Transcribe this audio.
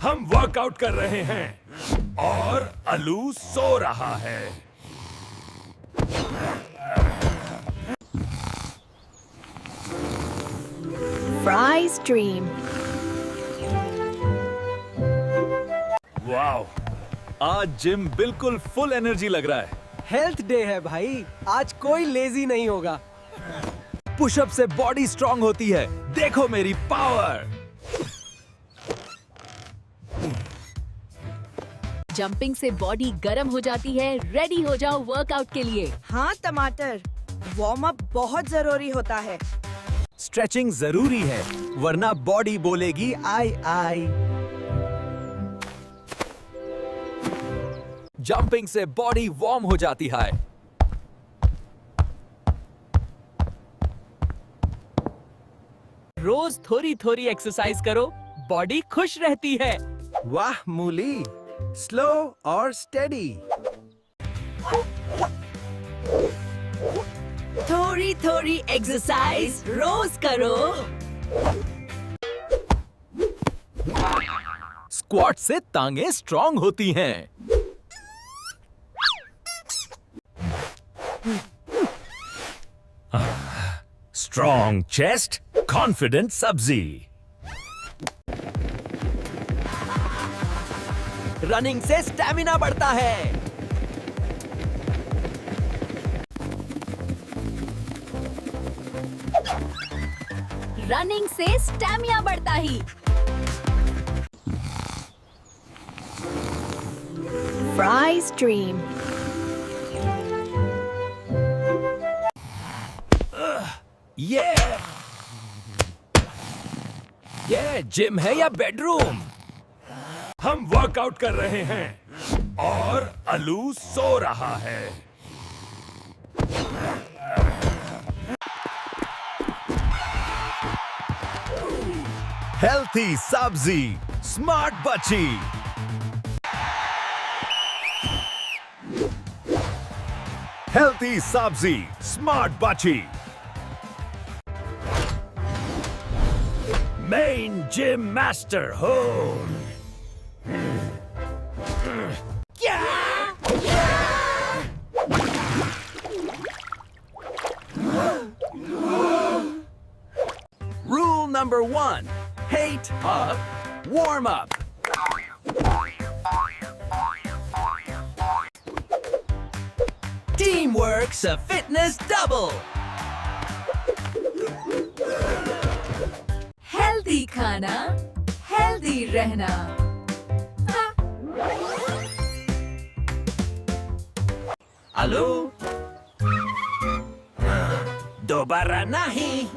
हम वर्कआउट कर रहे हैं और अलू सो रहा है। Fry's dream. वाओ, आज जिम बिल्कुल फुल एनर्जी लग रहा है। हेल्थ डे है भाई, आज कोई लेजी नहीं होगा। पुशअप से बॉडी स्ट्रांग होती है। देखो मेरी पावर। जंपिंग से बॉडी गर्म हो जाती है। रेडी हो जाओ वर्कआउट के लिए। हाँ टमाटर, वार्म अप बहुत जरूरी होता है। स्ट्रेचिंग जरूरी है, वरना बॉडी बोलेगी आई आई। जंपिंग से बॉडी वार्म हो जाती है। रोज थोड़ी थोड़ी एक्सरसाइज करो, बॉडी खुश रहती है। वाह मूली, स्लो और स्टेडी। थोड़ी थोड़ी एक्सरसाइज रोज करो। स्क्वाट से टांगे स्ट्रांग होती हैं। स्ट्रॉन्ग चेस्ट, कॉन्फिडेंट सब्जी। रनिंग से स्टैमिना बढ़ता है। रनिंग से स्टैमिना बढ़ता ही। Fry's dream. ये जिम है या बेडरूम? हम वर्कआउट कर रहे हैं और अलू सो रहा है। हेल्थी सब्जी, स्मार्ट बच्ची। हेल्थी सब्जी, स्मार्ट बच्ची। मेन जिम मास्टर हो। Rule number 1, hate up, warm up. Teamwork's a fitness double. Healthy खाना, हेल्दी रहना। आलू दोबारा नहीं।